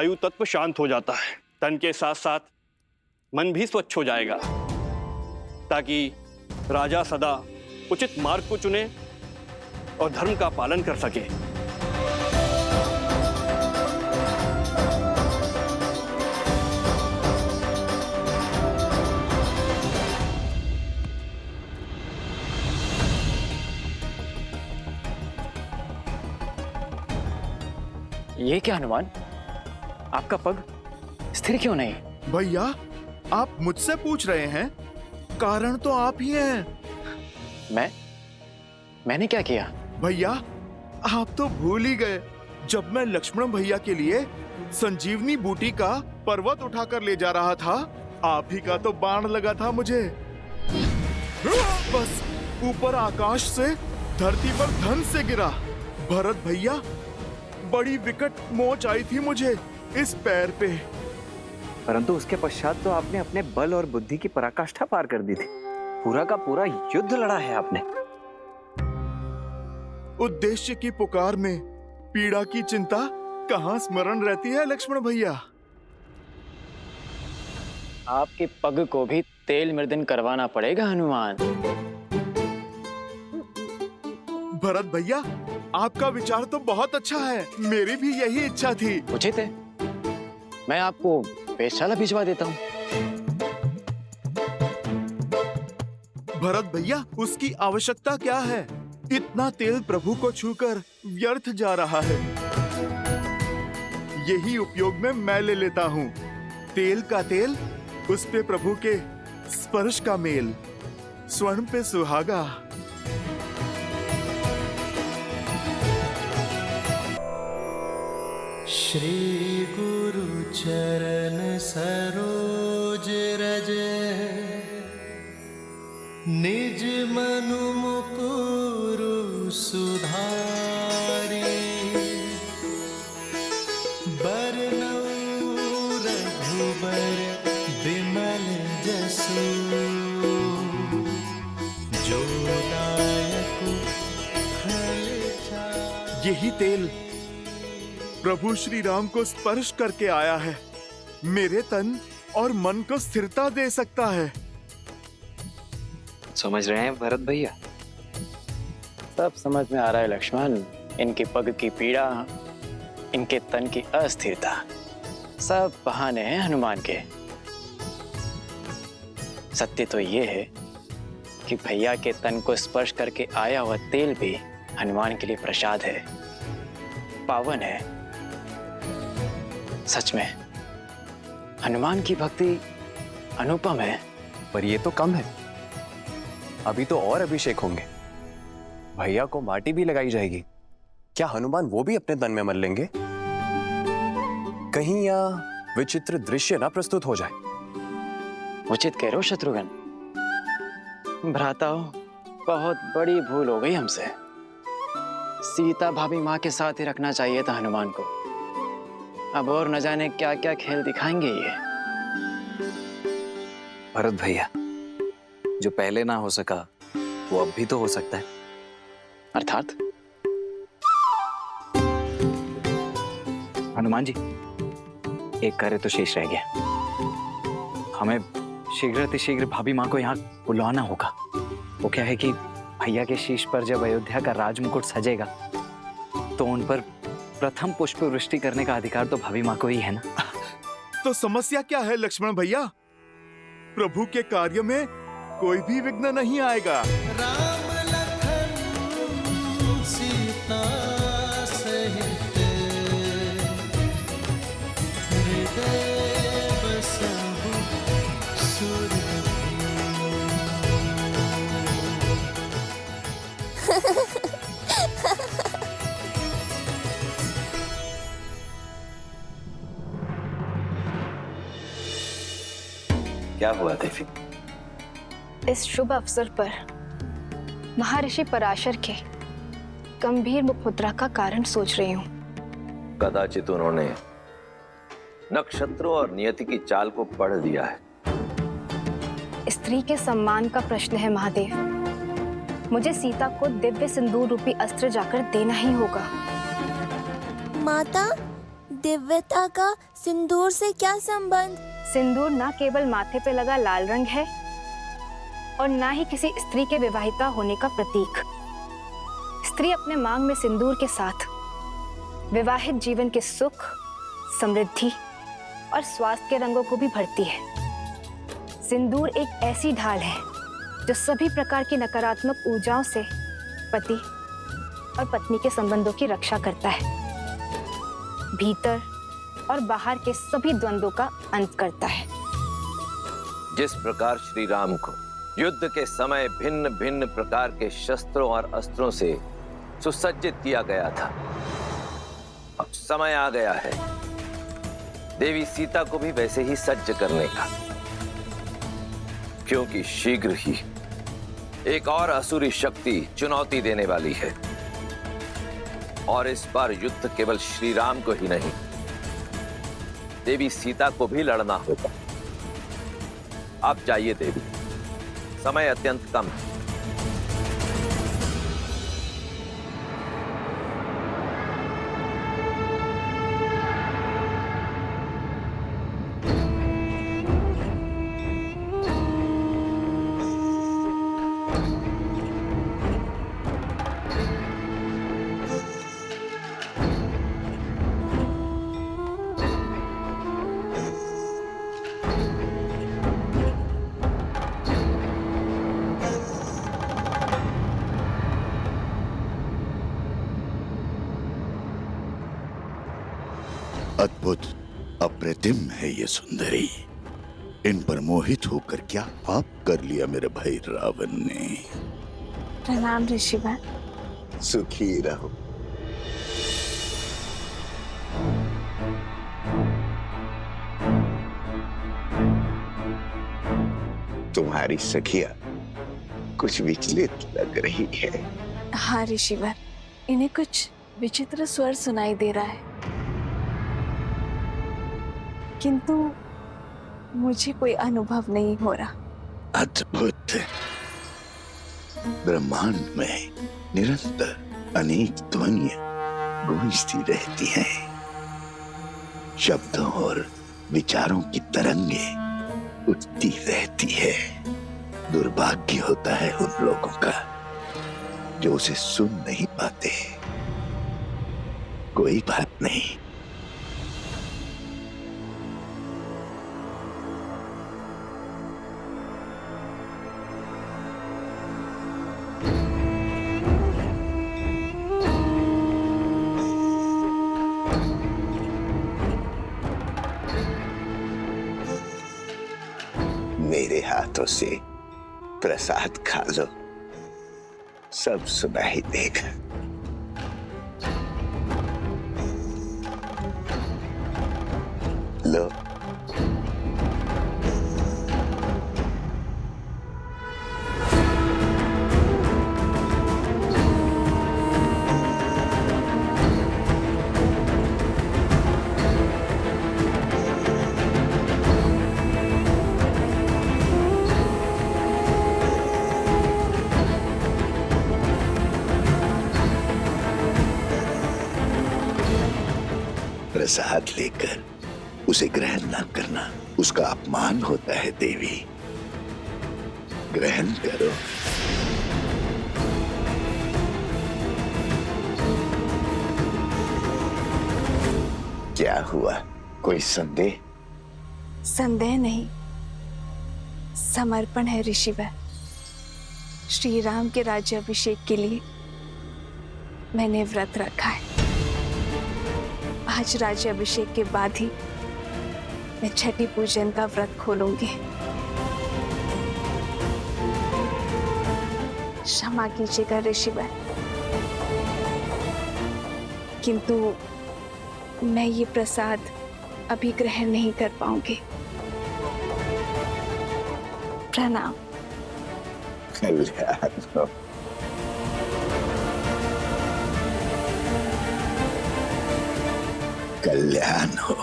वायु तत्व शांत हो जाता है। तन के साथ साथ मन भी स्वच्छ हो जाएगा, ताकि राजा सदा उचित मार्ग को चुने और धर्म का पालन कर सके। ये क्या हनुमान, आपका पग स्थिर क्यों नहीं? भैया, आप मुझसे पूछ रहे हैं? कारण तो आप ही हैं। मैंने क्या किया? भैया, आप तो भूल ही गए, जब मैं लक्ष्मण भैया के लिए संजीवनी बूटी का पर्वत उठाकर ले जा रहा था, आप ही का तो बाण लगा था मुझे। बस ऊपर आकाश से धरती पर धन से गिरा। भरत भैया, बड़ी विकट मोच आई थी मुझे इस पैर पे। परंतु उसके पश्चात तो आपने अपने बल और बुद्धि की पराकाष्ठा पार कर दी थी। पूरा का पूरा युद्ध लड़ा है आपने। उद्देश्य की पुकार में पीड़ा की चिंता कहाँ स्मरण रहती है लक्ष्मण भैया। आपके पग को भी तेल मर्दन करवाना पड़ेगा हनुमान। भरत भैया, आपका विचार तो बहुत अच्छा है, मेरी भी यही इच्छा थी। उचित है, मैं आपको वेधशाला भिजवा देता हूँ। भरत भैया, उसकी आवश्यकता क्या है? इतना तेल प्रभु को छूकर व्यर्थ जा रहा है। यही उपयोग में मैं ले लेता हूँ। तेल का तेल, उस पे प्रभु के स्पर्श का मेल, स्वर्ण पे सुहागा। श्री गुरु चरण सरोज रज, निज मनु मुकुरु सुधारी। बरनउँ रघुबर बिमल जसु, जो दायक फल चारि। यही तेल प्रभु श्री राम को स्पर्श करके आया है, मेरे तन और मन को स्थिरता दे सकता है। समझ रहे हैं भरत भैया? सब समझ में आ रहा है लक्ष्मण। इनके पग की पीड़ा, इनके तन की अस्थिरता, सब बहाने हैं हनुमान के। सत्य तो ये है कि भैया के तन को स्पर्श करके आया हुआ तेल भी हनुमान के लिए प्रसाद है, पावन है। सच में हनुमान की भक्ति अनुपम है। पर ये तो कम है, अभी तो और अभिषेक होंगे। भैया को माटी भी लगाई जाएगी। क्या हनुमान वो भी अपने तन में मल लेंगे? कहीं या विचित्र दृश्य ना प्रस्तुत हो जाए। उचित कह रहे हो शत्रुघ्न। भ्राताओ, बहुत बड़ी भूल हो गई हमसे। सीता भाभी माँ के साथ ही रखना चाहिए था हनुमान को। अब और न जाने क्या क्या खेल दिखाएंगे ये। भरत भैया, जो पहले ना हो सका वो अब भी तो हो सकता है। अर्थात? हनुमान जी, एक कार्य तो शेष रह गया। हमें शीघ्र भाभी माँ को यहाँ बुलाना होगा। वो क्या है कि भैया के शीश पर जब अयोध्या का राजमुकुट सजेगा तो उन पर प्रथम पुष्प वृष्टि करने का अधिकार तो भाभी माँ को ही है ना। तो समस्या क्या है लक्ष्मण भैया? प्रभु के कार्य में कोई भी विघ्न नहीं आएगा। राम लखन सीता सहित, हृदय बसहु सुरभि। क्या हुआ देवी? इस शुभ अवसर पर महर्षि पराशर के गंभीर मुखमुद्रा का कारण सोच रही हूँ। कदाचित उन्होंने नक्षत्रों और नियति की चाल को पढ़ दिया है। स्त्री के सम्मान का प्रश्न है महादेव। मुझे सीता को दिव्य सिंदूर रूपी अस्त्र जाकर देना ही होगा। माता, दिव्यता का सिंदूर से क्या संबंध? सिंदूर ना केवल माथे पे लगा लाल रंग है और ना ही किसी स्त्री के विवाहिता होने का प्रतीक। स्त्री अपने मांग में सिंदूर के साथ विवाहित जीवन के सुख, समृद्धि और स्वास्थ्य के रंगों को भी भरती है। सिंदूर एक ऐसी ढाल है जो सभी प्रकार की नकारात्मक ऊर्जाओं से पति और पत्नी के संबंधों की रक्षा करता है, भीतर और बाहर के सभी द्वंद्वों का अंत करता है। जिस प्रकार श्री राम को युद्ध के समय भिन्न भिन्न प्रकार के शस्त्रों और अस्त्रों से सुसज्जित किया गया था, अब समय आ गया है देवी सीता को भी वैसे ही सज्ज करने का, क्योंकि शीघ्र ही एक और असुरी शक्ति चुनौती देने वाली है। और इस बार युद्ध केवल श्री राम को ही नहीं, देवी सीता को भी लड़ना होगा। आप जाइए देवी, समय अत्यंत कम है। अद्भुत, अप्रतिम है ये सुंदरी। इन पर मोहित होकर क्या पाप कर लिया मेरे भाई रावण ने। प्रणाम ऋषिवर। सुखी रहो। तुम्हारी सखिया कुछ विचलित लग रही है। हाँ ऋषिवर, इन्हें कुछ विचित्र स्वर सुनाई दे रहा है, किंतु मुझे कोई अनुभव नहीं हो रहा। अद्भुत। ब्रह्मांड में निरंतर अनेक ध्वनियां गूंजती रहती हैं। शब्दों और विचारों की तरंगे उठती रहती है। दुर्भाग्य होता है उन लोगों का जो उसे सुन नहीं पाते। कोई बात नहीं, मेरे हाथों से प्रसाद खा लो, सब सुनाई देगा। लो। प्रसाद लेकर उसे ग्रहण न करना उसका अपमान होता है देवी। ग्रहण करो। क्या हुआ, कोई संदेह? संदेह नहीं, समर्पण है ऋषिवर। श्री राम के राज्याभिषेक के लिए मैंने व्रत रखा है। आज राज्याभिषेक के बाद ही मैं छठी पूजन का व्रत खोलूंगी। क्षमा कीजिएगा ऋषिवर, किंतु मैं ये प्रसाद अभी ग्रहण नहीं कर पाऊंगी। प्रणाम। कल्याण हो। कल्याण हो।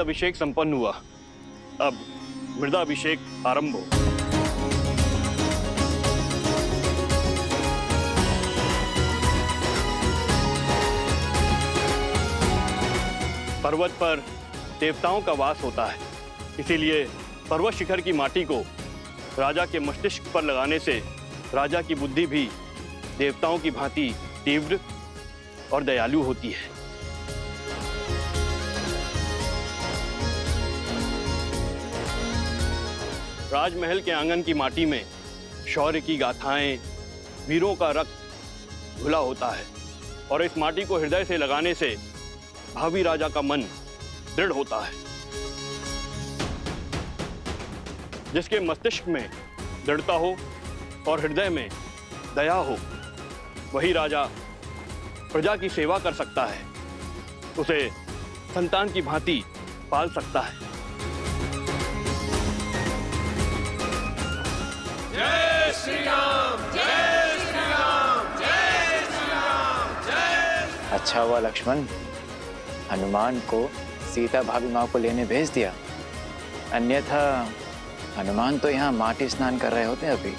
अभिषेक संपन्न हुआ। अब मृदा अभिषेक आरंभ हो। पर्वत पर देवताओं का वास होता है, इसीलिए पर्वत शिखर की माटी को राजा के मस्तिष्क पर लगाने से राजा की बुद्धि भी देवताओं की भांति तीव्र और दयालु होती है। राजमहल के आंगन की माटी में शौर्य की गाथाएं, वीरों का रक्त घुला होता है और इस माटी को हृदय से लगाने से भावी राजा का मन दृढ़ होता है। जिसके मस्तिष्क में दृढ़ता हो और हृदय में दया हो, वही राजा प्रजा की सेवा कर सकता है, उसे संतान की भांति पाल सकता है। जय श्री राम, जय श्री राम, जय श्री राम, जय। अच्छा हुआ लक्ष्मण, हनुमान को सीता भाभी माँ को लेने भेज दिया, अन्यथा हनुमान तो यहाँ माटी स्नान कर रहे होते अभी।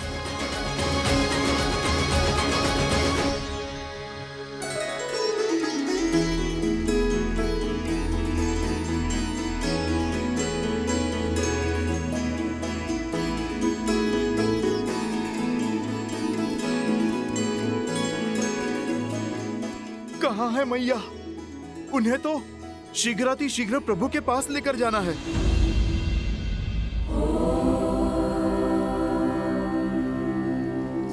कहाँ है मैया? उन्हें तो शीघ्र प्रभु के पास लेकर जाना है।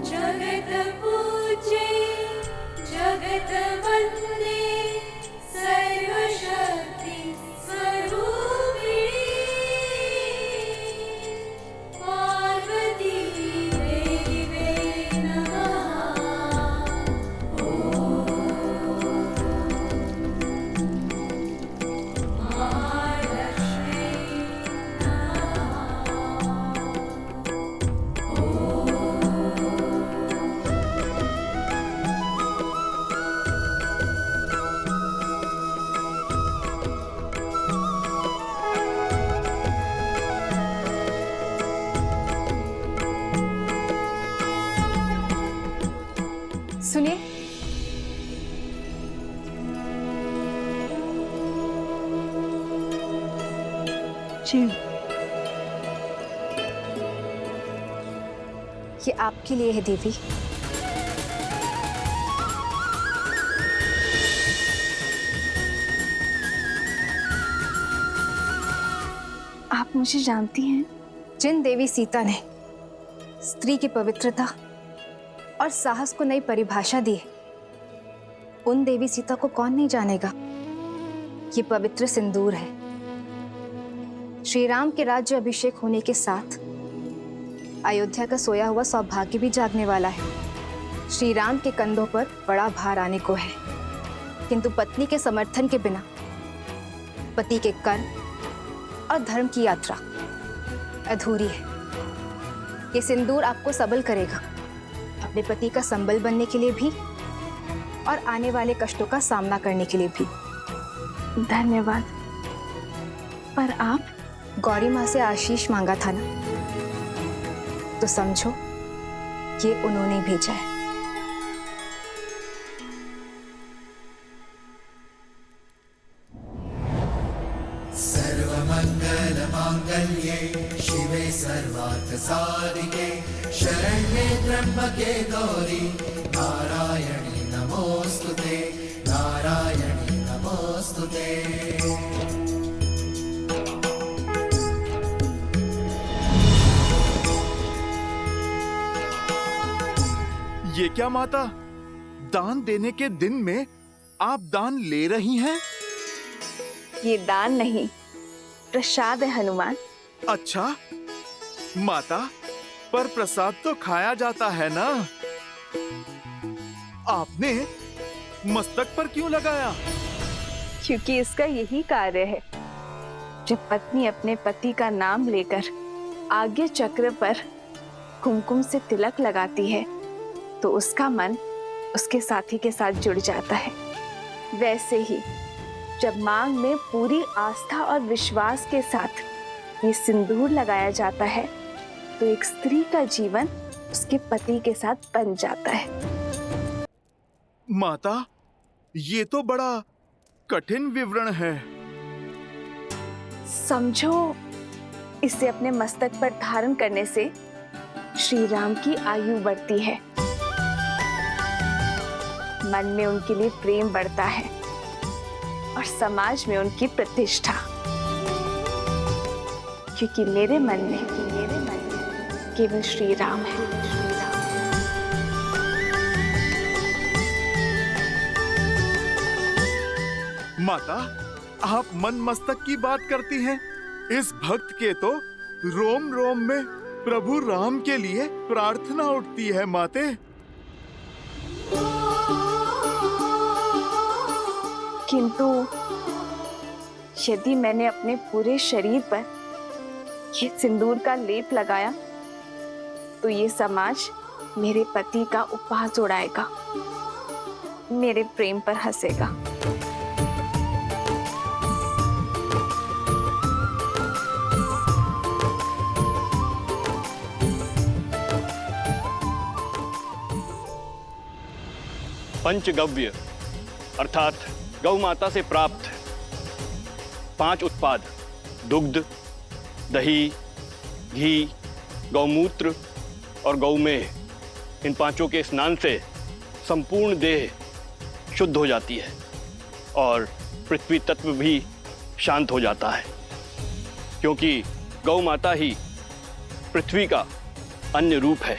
जगत पूजे जगत वंदे सर्वशक्ति स्वरूपिणी पार्वती देवी नमः। महालक्ष्मी सुनिए, जी ये आपके लिए है देवी। आप मुझे जानती हैं? जिन देवी सीता ने स्त्री की पवित्रता और साहस को नई परिभाषा दी है, उन देवी सीता को कौन नहीं जानेगा। ये पवित्र सिंदूर है। श्री राम के राज्य अभिषेक होने के साथ अयोध्या का सोया हुआ सौभाग्य भी जागने वाला है। श्री राम के कंधों पर बड़ा भार आने को है, किंतु पत्नी के समर्थन के बिना पति के कर्म और धर्म की यात्रा अधूरी है। ये सिंदूर आपको सबल करेगा, अपने पति का संबल बनने के लिए भी और आने वाले कष्टों का सामना करने के लिए भी। धन्यवाद। पर आप? गौरी माँ से आशीष मांगा था ना, तो समझो ये उन्होंने भेजा है। सर्वमंगल मांगल्ये शिवे सर्वार्थ साधिके शरण्ये त्र्यंबके गौरी नारायणी नमोस्तुते, नारायणी नमोस्तुते। ये क्या माता, दान देने के दिन में आप दान ले रही हैं? ये दान नहीं, प्रसाद है हनुमान। अच्छा माता, पर प्रसाद तो खाया जाता है ना, आपने मस्तक पर क्यों लगाया? क्योंकि इसका यही कार्य है। जब पत्नी अपने पति का नाम लेकर आज्ञा चक्र पर कुमकुम से तिलक लगाती है, तो उसका मन उसके साथी के साथ जुड़ जाता है। वैसे ही जब मांग में पूरी आस्था और विश्वास के साथ ये सिंदूर लगाया जाता है तो एक स्त्री का जीवन उसके पति के साथ बन जाता है। माता, ये तो बड़ा कठिन विवरण है। समझो, इसे अपने मस्तक पर धारण करने से श्री राम की आयु बढ़ती है, मन में उनके लिए प्रेम बढ़ता है और समाज में उनकी प्रतिष्ठा, क्योंकि मेरे मन में केवल श्री राम है। माता, आप मन मस्तक की बात करती हैं। इस भक्त के तो रोम रोम में प्रभु राम के लिए प्रार्थना उठती है माते। किंतु यदि मैंने अपने पूरे शरीर पर ये सिंदूर का लेप लगाया तो ये समाज मेरे पति का उपहास उड़ाएगा, मेरे प्रेम पर हंसेगा। पंचगव्य अर्थात गौ माता से प्राप्त 5 उत्पाद दुग्ध, दही, घी, गौमूत्र और गौमेह, इन 5 के स्नान से संपूर्ण देह शुद्ध हो जाती है और पृथ्वी तत्व भी शांत हो जाता है, क्योंकि गौ माता ही पृथ्वी का अन्य रूप है।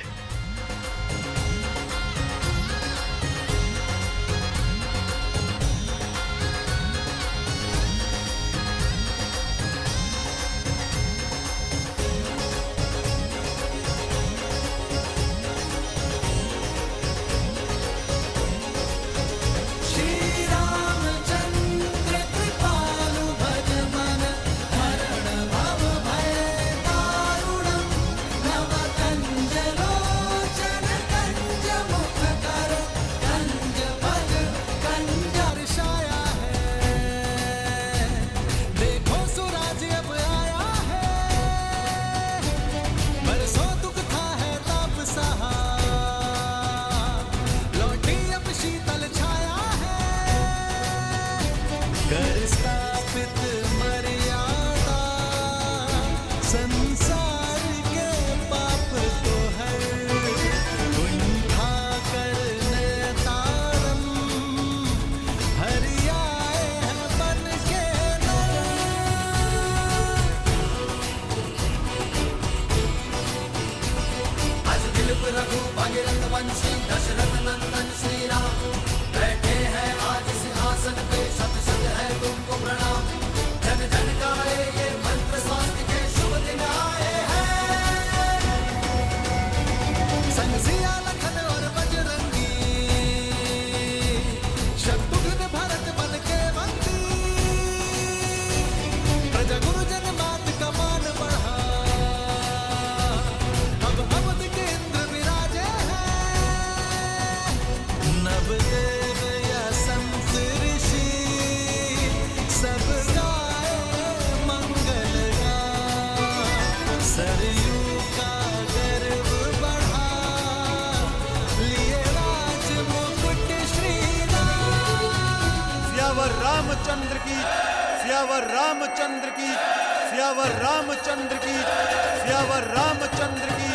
रामचंद्र की, सियावर रामचंद्र की, सियावर रामचंद्र की, सियावर रामचंद्र की।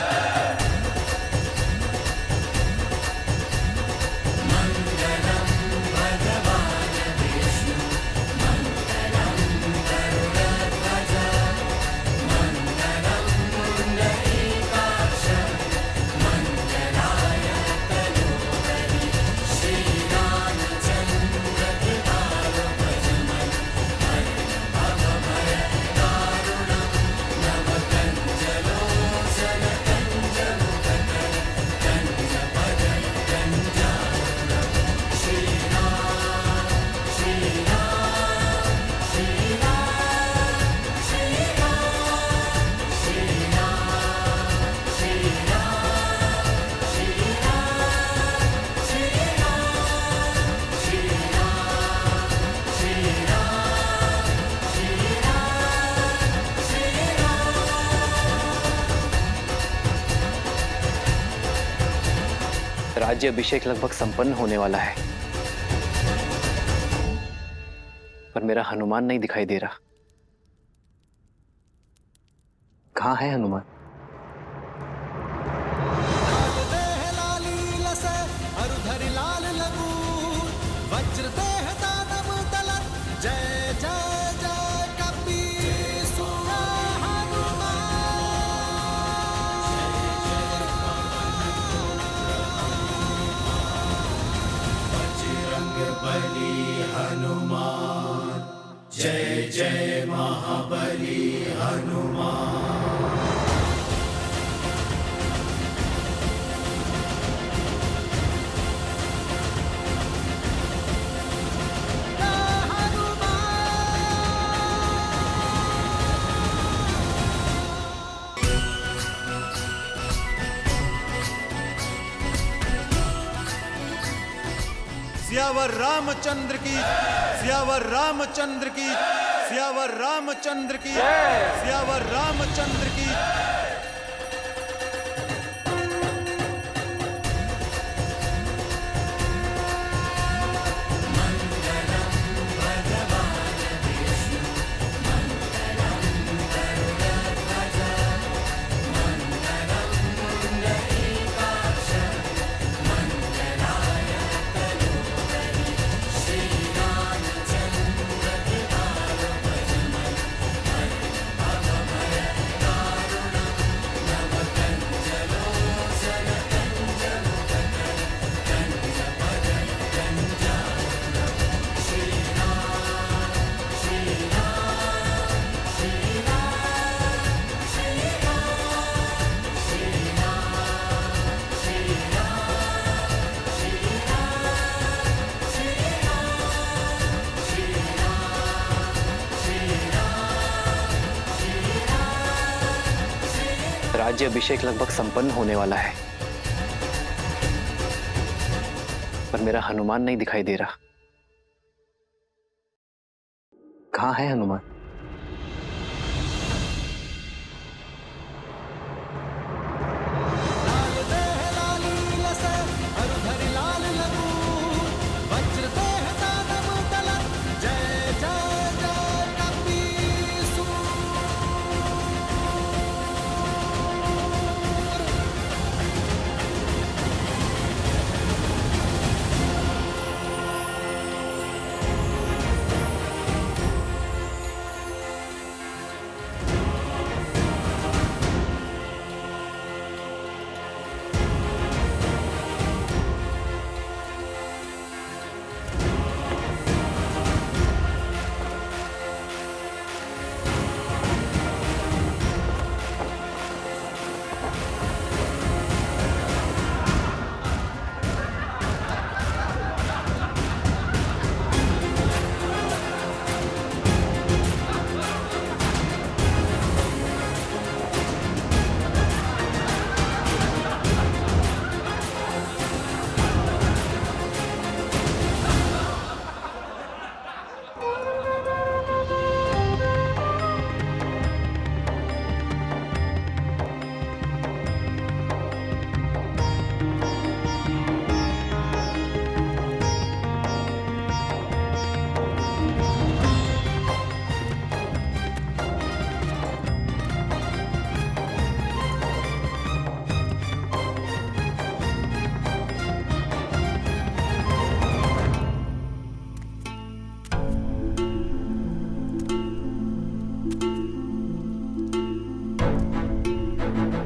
Jalo, jalo, jalo, राज्य अभिषेक लगभग संपन्न होने वाला है, पर मेरा हनुमान नहीं दिखाई दे रहा। कहाँ है हनुमान? जय जय महाबली हनुमान। सियावर रामचंद्र की, सियावर रामचंद्र की, सियावर रामचंद्र की, सियावर रामचंद्र की। राज्य अभिषेक लगभग संपन्न होने वाला है, पर मेरा हनुमान नहीं दिखाई दे रहा। कहाँ है हनुमान?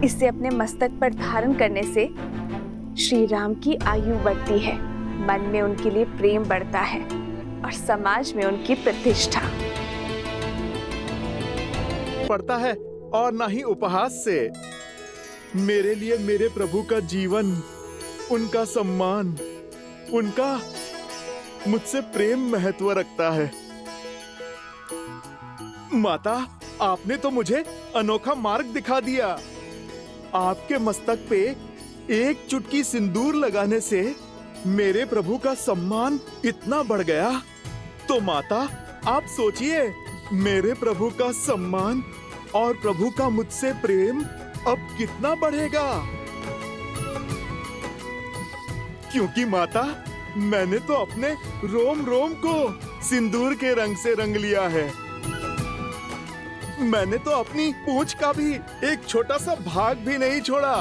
इसे अपने मस्तक पर धारण करने से श्री राम की आयु बढ़ती है, मन में उनके लिए प्रेम बढ़ता है और समाज में उनकी प्रतिष्ठा पड़ता है। और ना ही उपहास से। मेरे लिए मेरे प्रभु का जीवन, उनका सम्मान, उनका मुझसे प्रेम महत्व रखता है। माता, आपने तो मुझे अनोखा मार्ग दिखा दिया। आपके मस्तक पे एक चुटकी सिंदूर लगाने से मेरे प्रभु का सम्मान इतना बढ़ गया। तो माता, आप सोचिए, मेरे प्रभु का सम्मान और प्रभु का मुझसे प्रेम अब कितना बढ़ेगा। क्योंकि माता, मैंने तो अपने रोम रोम को सिंदूर के रंग से रंग लिया है। मैंने तो अपनी पूंछ का भी एक छोटा सा भाग भी नहीं छोड़ा।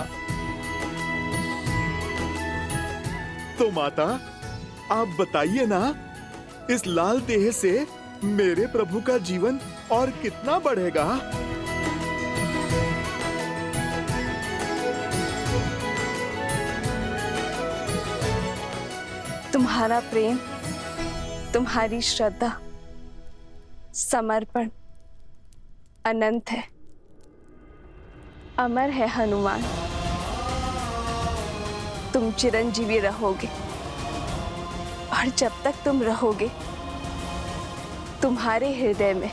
तो माता, आप बताइए ना, इस लाल देह से मेरे प्रभु का जीवन और कितना बढ़ेगा? तुम्हारा प्रेम, तुम्हारी श्रद्धा, समर्पण अनंत है, अमर है हनुमान। तुम चिरंजीवी रहोगे और जब तक तुम रहोगे, तुम्हारे हृदय में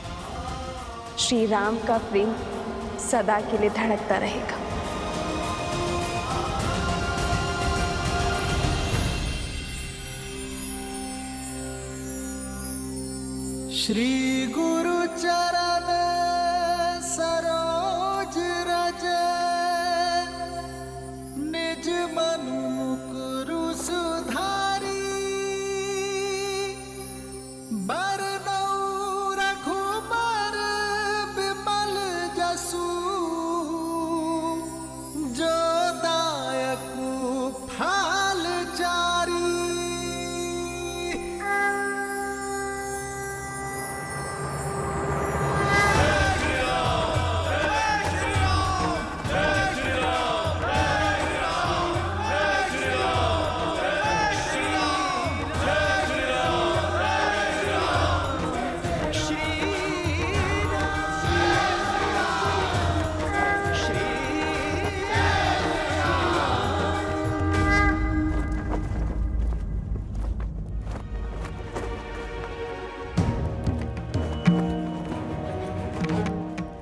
श्री राम का प्रेम सदा के लिए धड़कता रहेगा। श्री गुरु चरण सरोज रज, निज मनु मुकुरु सुधारी, बरनउँ रघुबर बिमल जसु, जो दायकु फल चारी।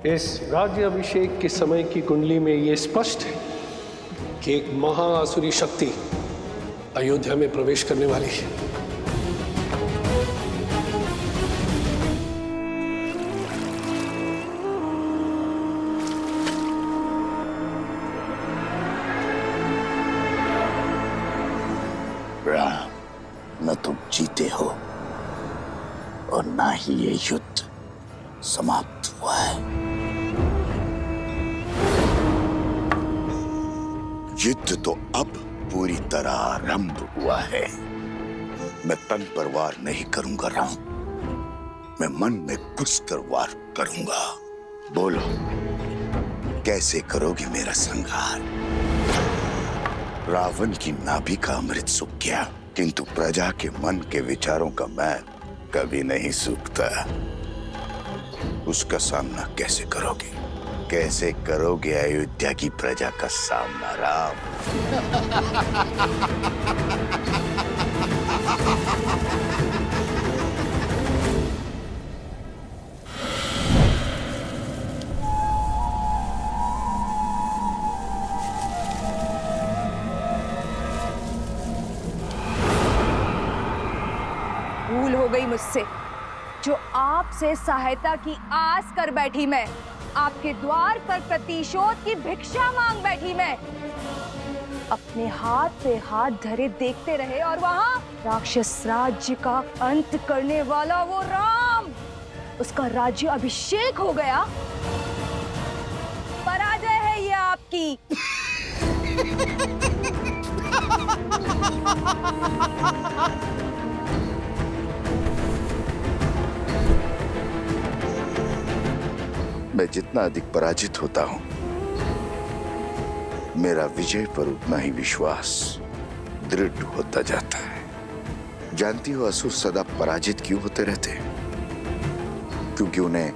इस राज्य अभिषेक के समय की कुंडली में यह स्पष्ट है कि एक महाआसुरी शक्ति अयोध्या में प्रवेश करने वाली है। राम, न तुम जीते हो और ना ही ये युद्ध समाप्त हुआ है। युद्ध तो अब पूरी तरह आरंभ हुआ है। मैं तन पर वार नहीं करूंगा राम, मैं मन में घुसकर वार करूंगा। बोलो, कैसे करोगे मेरा संहार? रावण की नाभि का अमृत सूख गया, किंतु प्रजा के मन के विचारों का मैल कभी नहीं सूखता। उसका सामना कैसे करोगे? कैसे करोगे अयोध्या की प्रजा का सामना राम? भूल हो गई मुझसे, जो आपसे सहायता की आस कर बैठी मैं, आपके द्वार पर प्रतिशोध की भिक्षा मांग बैठी मैं। अपने हाथ पे हाथ धरे देखते रहे और वहां राक्षस राज्य का अंत करने वाला वो राम, उसका राज्य अभिषेक हो गया। पराजय है ये आपकी। मैं जितना अधिक पराजित होता हूं, मेरा विजय पर उतना ही विश्वास दृढ़ होता जाता है। जानती हो असुर सदा पराजित क्यों होते रहते हैं? क्योंकि उन्हें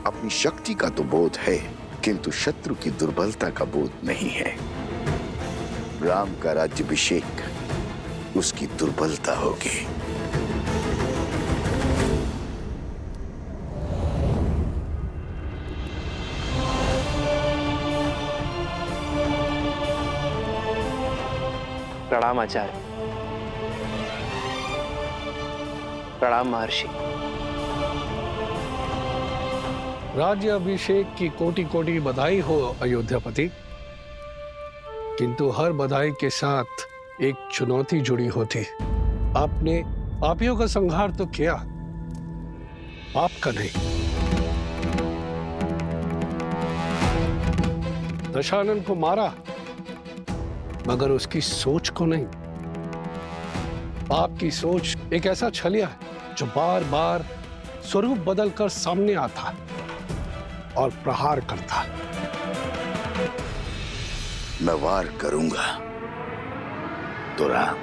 अपनी शक्ति का तो बोध है, किंतु शत्रु की दुर्बलता का बोध नहीं है। राम का राज्याभिषेक उसकी दुर्बलता होगी। प्रणाम आचार्य। प्रणाम महर्षि। राज्य अभिषेक की कोटि कोटि बधाई हो अयोध्यापति, किंतु हर बधाई के साथ एक चुनौती जुड़ी होती। आपने पापियों का संहार तो किया, पाप का नहीं। दशानन को मारा, मगर उसकी सोच को नहीं। पाप की सोच एक ऐसा छलिया है जो बार बार स्वरूप बदलकर सामने आता और प्रहार करता। मैं वार करूंगा तो राम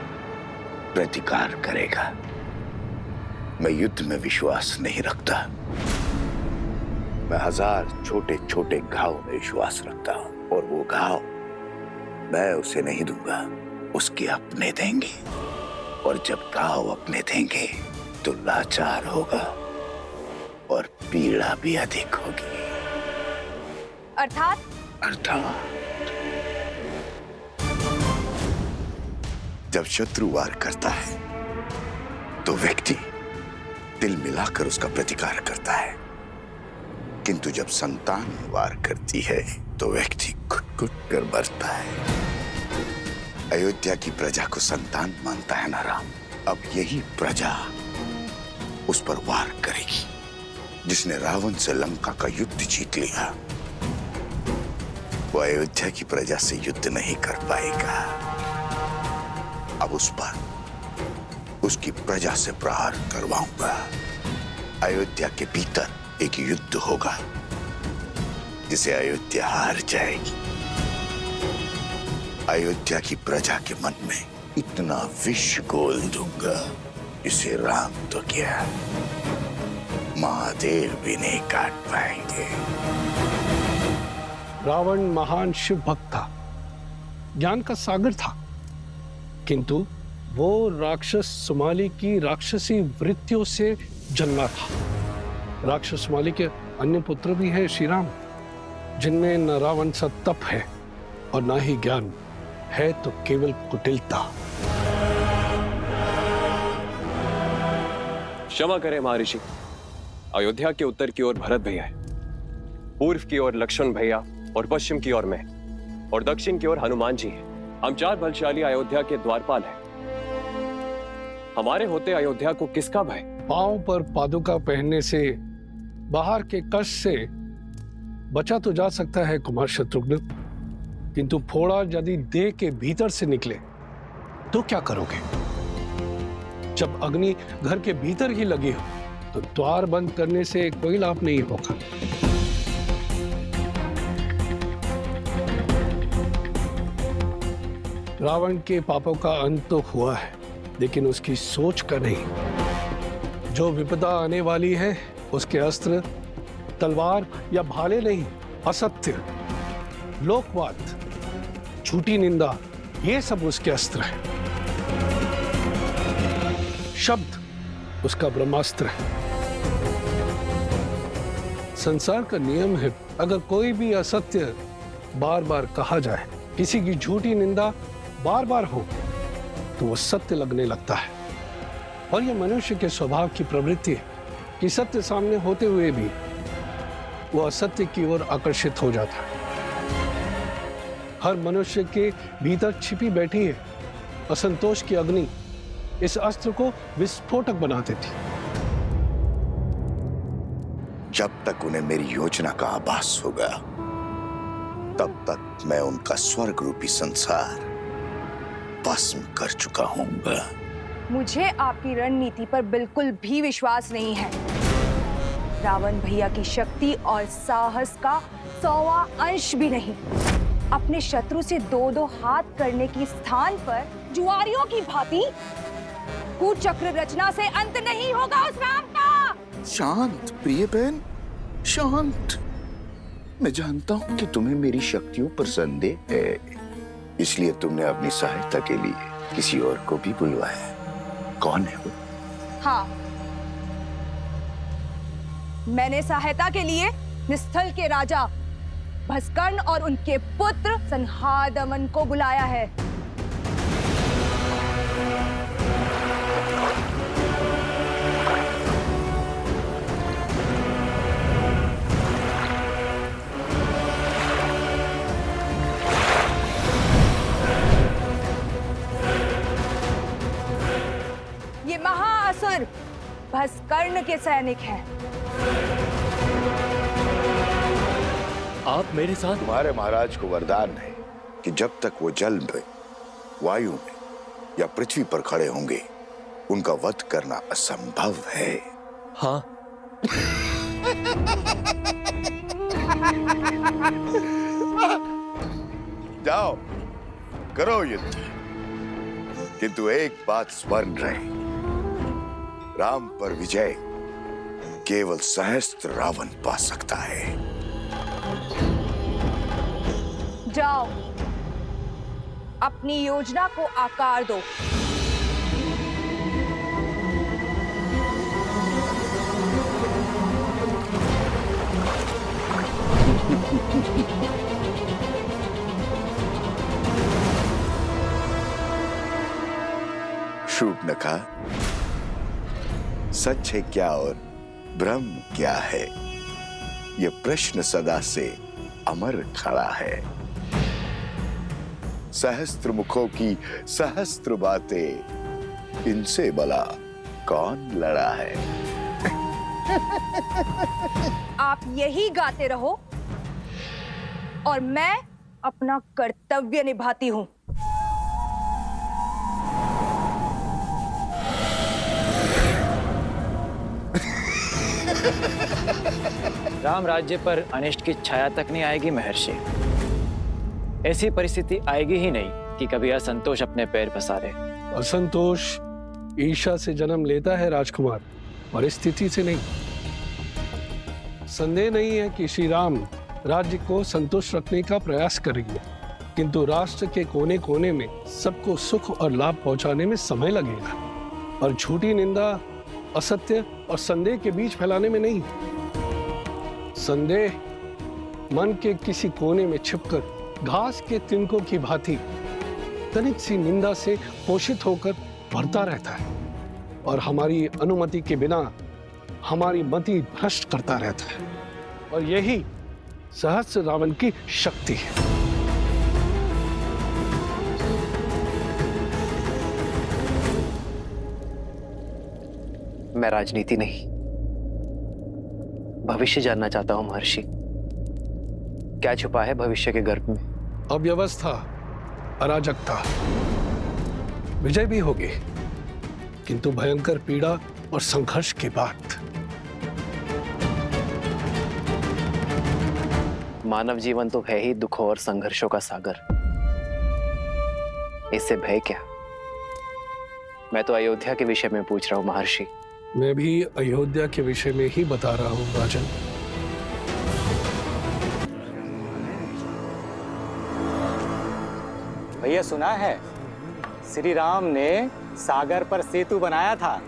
प्रतिकार करेगा। मैं युद्ध में विश्वास नहीं रखता। मैं 1000 छोटे छोटे घाव में विश्वास रखता हूं, और वो घाव मैं उसे नहीं दूंगा, उसके अपने देंगे। और जब घाव अपने देंगे तो लाचार होगा और पीड़ा भी अधिक होगी। अर्थात जब शत्रु वार करता है तो व्यक्ति दिल मिलाकर उसका प्रतिकार करता है, किंतु जब संतान वार करती है तो व्यक्ति घुट-घुट कर मरता है। अयोध्या की प्रजा को संतान मानता है ना राम। अब यही प्रजा उस पर वार करेगी। जिसने रावण से लंका का युद्ध जीत लिया, वो अयोध्या की प्रजा से युद्ध नहीं कर पाएगा। अब उस पर उसकी प्रजा से प्रहार करवाऊंगा। अयोध्या के भीतर एक युद्ध होगा जिसे अयोध्या हार जाएगी। अयोध्या की प्रजा के मन में इतना विष घोल दूंगा जिसे राम तो क्या, महादेव भी नहीं काट पाएंगे। रावण महान शिव भक्त था, ज्ञान का सागर था, किंतु वो राक्षस सुमाली की राक्षसी वृत्तियों से जन्मा था। राक्षस सुमाली के अन्य पुत्र भी हैं श्री राम, जिनमें न रावण सा तप है और न ही ज्ञान है, तो केवल कुटिलता। क्षमा करें महर्षि, अयोध्या के उत्तर की ओर भरत भैया है, पूर्व की ओर लक्ष्मण भैया और पश्चिम की ओर मैं, और दक्षिण की ओर हनुमान जी है। हम 4 बलशाली अयोध्या के द्वारपाल हैं। हमारे होते अयोध्या को किसका भय? पांव पर पादुका पहनने से, बाहर के कष्ट से बचा तो जा सकता है कुमार शत्रुघ्न, किंतु फोड़ा यदि देह के भीतर से निकले तो क्या करोगे? जब अग्नि घर के भीतर ही लगी हो तो द्वार बंद करने से कोई लाभ नहीं होगा। रावण के पापों का अंत तो हुआ है, लेकिन उसकी सोच का नहीं। जो विपदा आने वाली है उसके अस्त्र तलवार या भाले नहीं, असत्य, लोकवाद, झूठी निंदा, ये सब उसके अस्त्र है। शब्द उसका ब्रह्मास्त्र है। संसार का नियम है, अगर कोई भी असत्य बार बार कहा जाए, किसी की झूठी निंदा बार बार हो, तो वो सत्य लगने लगता है। और यह मनुष्य के स्वभाव की प्रवृत्ति है कि सत्य सामने होते हुए भी वो असत्य की ओर आकर्षित हो जाता है। हर मनुष्य के भीतर छिपी बैठी है असंतोष की अग्नि, इस अस्त्र को विस्फोटक बना देती। जब तक उन्हें मेरी योजना का आभास होगा, तब तक मैं उनका स्वर्ग रूपी संसार भस्म कर चुका हूंगा। मुझे आपकी रणनीति पर बिल्कुल भी विश्वास नहीं है। रावण भैया की शक्ति और साहस का 100वां अंश भी नहीं। अपने शत्रु से 2-2 हाथ करने की स्थान पर जुआरियों की भांति कुचक्र रचना से अंत नहीं होगा उस राम का। शांत प्रिय बहन, शांत। मैं जानता हूं कि तुम्हें मेरी शक्तियों पर संदेह है, इसलिए तुमने अपनी सहायता के लिए किसी और को भी बुलवाया। कौन है वो? हाँ, मैंने सहायता के लिए निस्थल के राजा भस्कर्ण और उनके पुत्र संहादमन को बुलाया है। भस्कर्ण के सैनिक हैं। आप मेरे साथ? तुम्हारे महाराज को वरदान है कि जब तक वो जल में, वायु में या पृथ्वी पर खड़े होंगे, उनका वध करना असंभव है। हाँ। जाओ, करो युद्ध, किंतु एक बात स्मरण रहे, राम पर विजय केवल सहस्त्र रावण पा सकता है। जाओ, अपनी योजना को आकार दो। शूर्पणखा, सच है क्या और ब्रह्म क्या है, यह प्रश्न सदा से अमर खड़ा है। सहस्त्र मुखों की सहस्त्र बातें, इनसे भला कौन लड़ा है। आप यही गाते रहो और मैं अपना कर्तव्य निभाती हूं। राम राज्य पर अनिष्ट की छाया तक नहीं आएगी महर्षि। ऐसी परिस्थिति आएगी ही नहीं कि कभी असंतोष अपने पैर पसारे। असंतोष ईर्ष्या से जन्म लेता है राजकुमार, परिस्थिति से नहीं। संदेह नहीं है कि श्री राम राज्य को संतुष्ट रखने का प्रयास करेंगे, किंतु राष्ट्र के कोने कोने में सबको सुख और लाभ पहुंचाने में समय लगेगा, और झूठी निंदा, असत्य और संदेह के बीच फैलाने में नहीं। संदेह मन के किसी कोने में छिपकर घास के तिनकों की भांति तनिक सी निंदा से पोषित होकर बढ़ता रहता है, और हमारी अनुमति के बिना हमारी मति भ्रष्ट करता रहता है, और यही सहस्त्र रावण की शक्ति है। मैं राजनीति नहीं, भविष्य जानना चाहता हूं महर्षि। क्या छुपा है भविष्य के गर्भ में? अव्यवस्था, अराजकता, विजय भी होगी, किंतु भयंकर पीड़ा और संघर्ष के बाद। मानव जीवन तो है ही दुखों और संघर्षों का सागर, इससे भय क्या? मैं तो अयोध्या के विषय में पूछ रहा हूं महर्षि। मैं भी अयोध्या के विषय में ही बता रहा हूं राजन। भैया सुना है, श्री राम ने सागर पर सेतु बनाया था,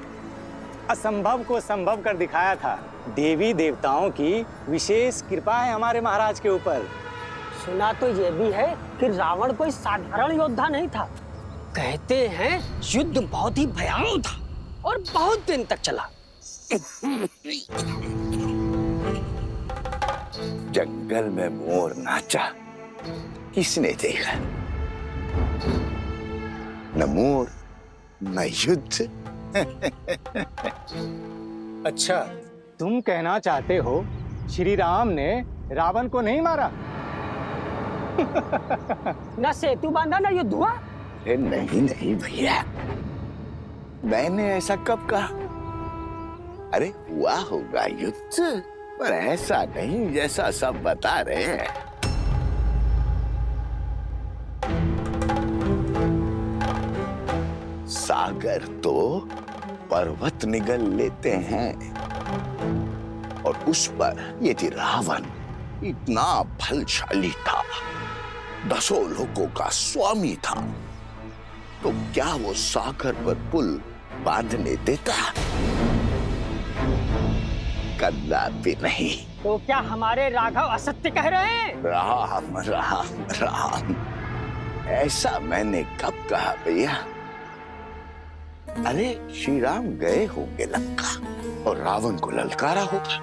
असंभव को संभव कर दिखाया था। देवी देवताओं की विशेष कृपा है हमारे महाराज के ऊपर। सुना तो ये भी है कि रावण कोई साधारण योद्धा नहीं था। कहते हैं युद्ध बहुत ही भयावह था और बहुत दिन तक चला। जंगल में मोर नाचा, किसने देखा? न मोर न युद्ध। अच्छा, तुम कहना चाहते हो श्री राम ने रावण को नहीं मारा? न सेतु बांधा न युद्ध हुआ। नहीं नहीं भैया, मैंने ऐसा कब कहा? अरे हुआ होगा युद्ध, पर ऐसा नहीं जैसा सब बता रहे हैं। सागर तो पर्वत निगल लेते हैं, और उस पर यदि रावण इतना बलशाली था, 10 लोगों का स्वामी था, तो क्या वो सागर पर पुल बांधने देता? कदापि नहीं। तो क्या हमारे राघव असत्य कह रहे हैं? राम राम राम, ऐसा मैंने कब कहा भैया? अरे श्री राम गए होंगे लंका और रावण को ललकारा होगा,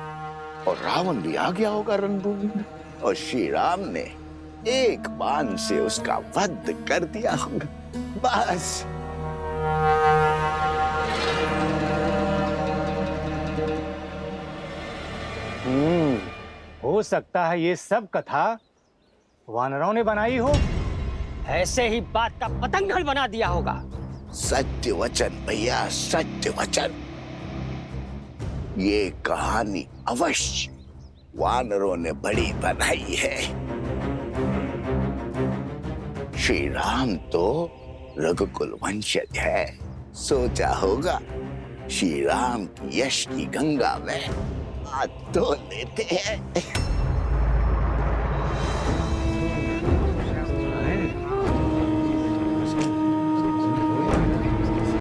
और रावण भी आ गया होगा रणभूमि में, और श्री राम ने एक बाण से उसका वध कर दिया होगा, बस। हो सकता है ये सब कथा वानरों ने बनाई हो। ऐसे ही बात का पतंगड़ बना दिया होगा। सत्य वचन भैया, सत्य वचन। ये कहानी अवश्य वानरों ने बड़ी बनाई है। श्री राम तो रघुकुल वंशज है, सोचा होगा श्री राम की यश की गंगा में हाथ धो लेते हैं।